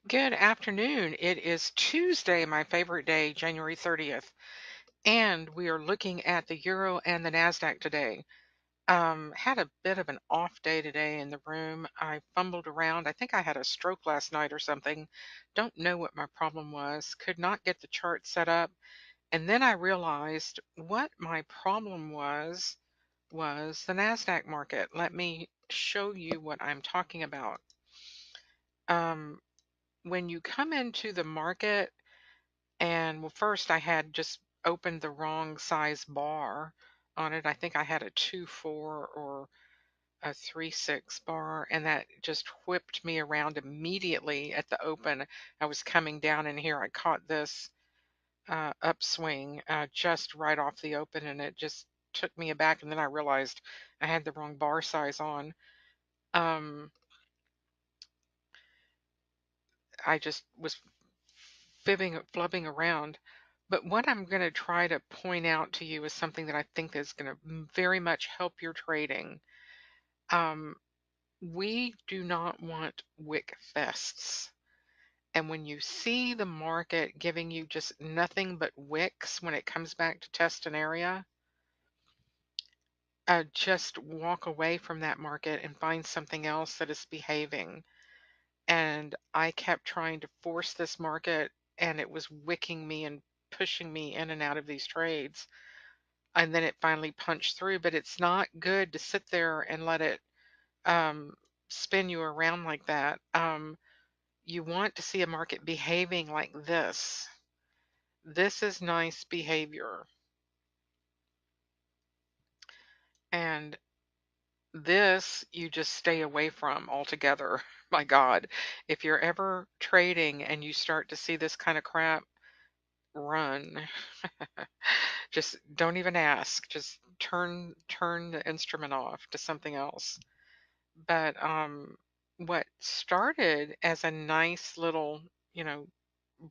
Good afternoon. It is Tuesday, my favorite day, January 30th, and we are looking at the Euro and the NASDAQ today. Had a bit of an off day today in the room. I fumbled around. I think I had a stroke last night or something. Don't know what my problem was. Could not get the chart set up. And then I realized what my problem was the NASDAQ market. Let me show you what I'm talking about. Um, when you come into the market, and well, first I had just opened the wrong size bar on it. I think I had a 2.4 or a 3.6 bar, and that just whipped me around immediately at the open. I was coming down in here. I caught this upswing just right off the open, and it just took me aback. And then I realized I had the wrong bar size on. Um, I just was flubbing around. But what I'm going to try to point out to you is something that I think is going to very much help your trading. Um, we do not want wick fests. And when you see the market giving you just nothing but wicks when it comes back to test an area, just walk away from that market and find something else that is behaving. And I kept trying to force this market, and it was wicking me and pushing me in and out of these trades. And then it finally punched through, but it's not good to sit there and let it um, spin you around like that. You want to see a market behaving like this. This is nice behavior. And this you just stay away from altogether. My God, if you're ever trading and you start to see this kind of crap, run. Just don't even ask. Just turn the instrument off to something else. But what started as a nice little, you know,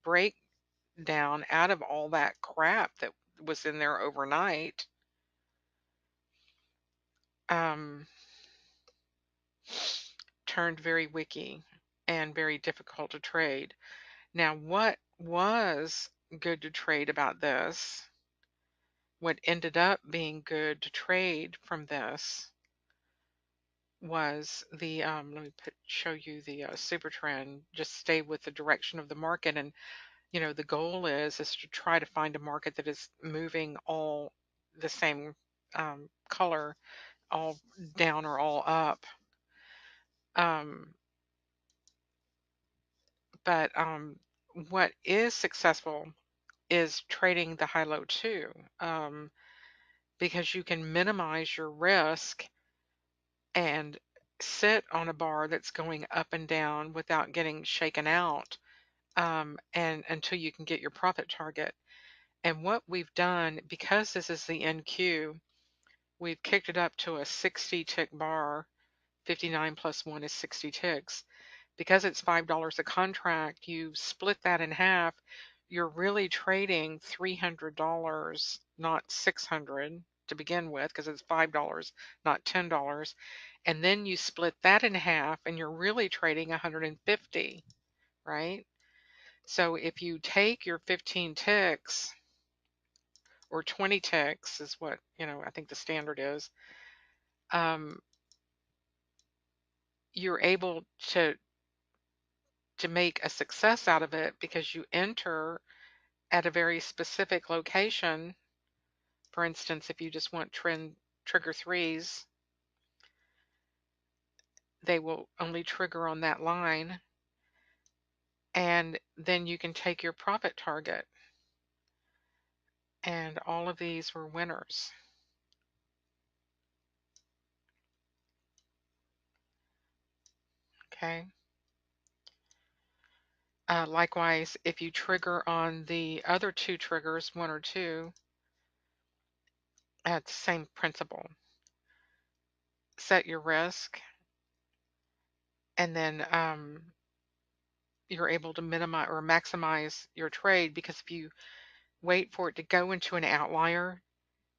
breakdown out of all that crap that was in there overnight, um, turned very wicky and very difficult to trade. Now, what was good to trade about this, what ended up being good to trade from this, was the let me show you the super trend. Just stay with the direction of the market, and the goal is to try to find a market that is moving all the same color, all down or all up. Um, but what is successful is trading the high-low too, because you can minimize your risk and sit on a bar that's going up and down without getting shaken out, and until you can get your profit target. And what we've done, because this is the NQ, we've kicked it up to a 60 tick bar. 59 plus 1 is 60 ticks. Because it's $5 a contract, you split that in half, you're really trading $300, not $600 to begin with, because it's $5, not $10. And then you split that in half and you're really trading 150, right? So if you take your 15 ticks, or 20 ticks is what, I think the standard is, um, you're able to make a success out of it because you enter at a very specific location. For instance, if you just want trigger threes, they will only trigger on that line, and then you can take your profit target. And all of these were winners. Okay. Likewise, if you trigger on the other two triggers, one or two, it's the same principle. Set your risk, and then you're able to minimize or maximize your trade, because if you wait for it to go into an outlier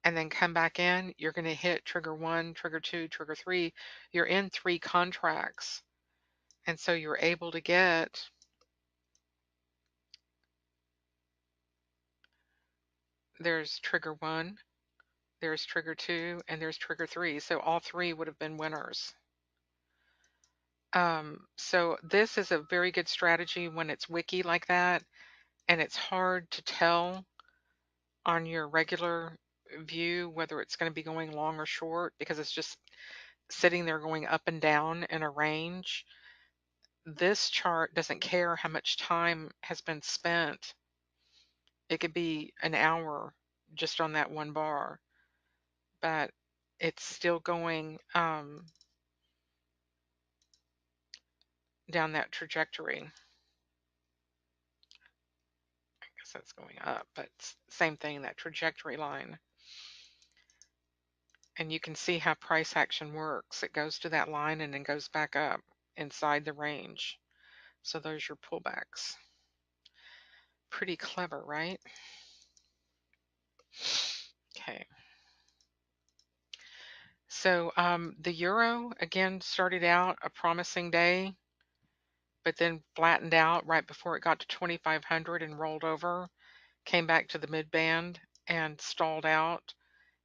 and then come back in, you're going to hit trigger 1, trigger 2, trigger 3. You're in 3 contracts, and so you're able to get there's trigger 1, there's trigger 2, and there's trigger 3. So all three would have been winners. So this is a very good strategy when it's wicky like that, and it's hard to tell on your regular view whether it's going to be going long or short because it's just sitting there going up and down in a range. This chart doesn't care how much time has been spent. It could be an hour just on that one bar, but it's still going down that trajectory. I guess that's going up, but same thing, that trajectory line. And you can see how price action works. It goes to that line and then goes back up inside the range. So those are your pullbacks. Pretty clever, right? Okay. So the euro, again, started out a promising day, but then flattened out right before it got to 2,500 and rolled over, came back to the mid band and stalled out.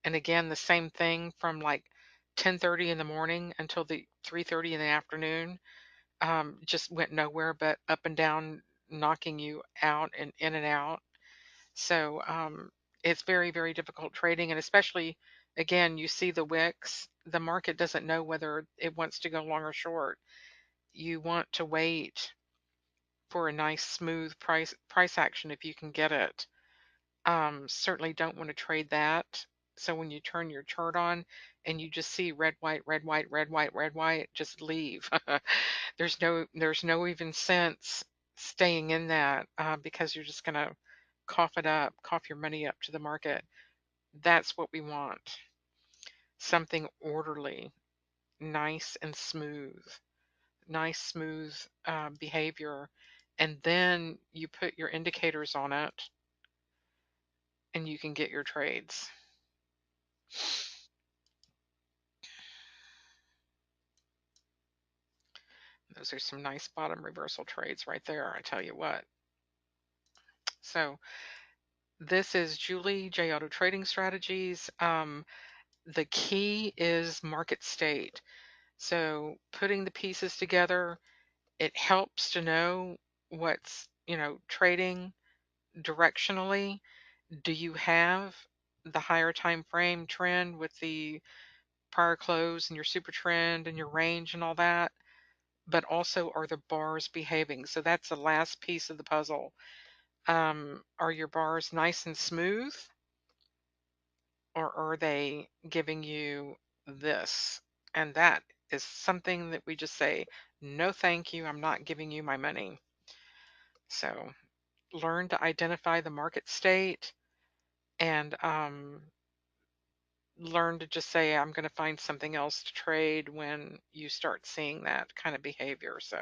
And again, the same thing from like 10:30 in the morning until the 3:30 in the afternoon. Just went nowhere but up and down, knocking you out and in and out. So it's very, very difficult trading. And especially, again, you see the wicks. The market doesn't know whether it wants to go long or short. You want to wait for a nice, smooth price action if you can get it. Certainly don't want to trade that. So when you turn your chart on and you just see red, white, red, white, red, white, red, white, just leave. There's no even sense staying in that because you're just gonna cough it up, cough your money up to the market. That's what we want. Something orderly, nice and smooth, nice smooth behavior, and then you put your indicators on it, and you can get your trades. Those are some nice bottom reversal trades right there, I tell you what. So this is Julie, J Auto Trading Strategies. The key is market state. So putting the pieces together, it helps to know what's, trading directionally. Do you have the higher time frame trend with the prior close and your super trend and your range and all that? But also, are the bars behaving? So that's the last piece of the puzzle. Are your bars nice and smooth, or are they giving you this? And that is something that we just say, no, thank you. I'm not giving you my money. So learn to identify the market state and learn to just say, I'm going to find something else to trade when you start seeing that kind of behavior. So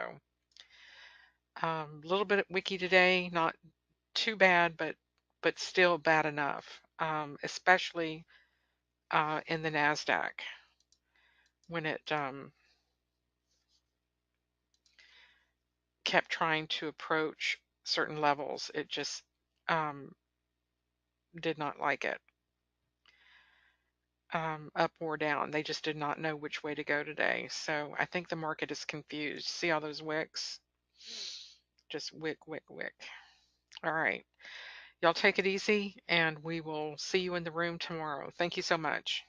a little bit wicky today, not too bad, but still bad enough, especially in the NASDAQ when it kept trying to approach certain levels. It just did not like it, up or down. They just did not know which way to go today. So I think the market is confused. See all those wicks? Just wick, wick, wick. All right. Y'all take it easy, and we will see you in the room tomorrow. Thank you so much.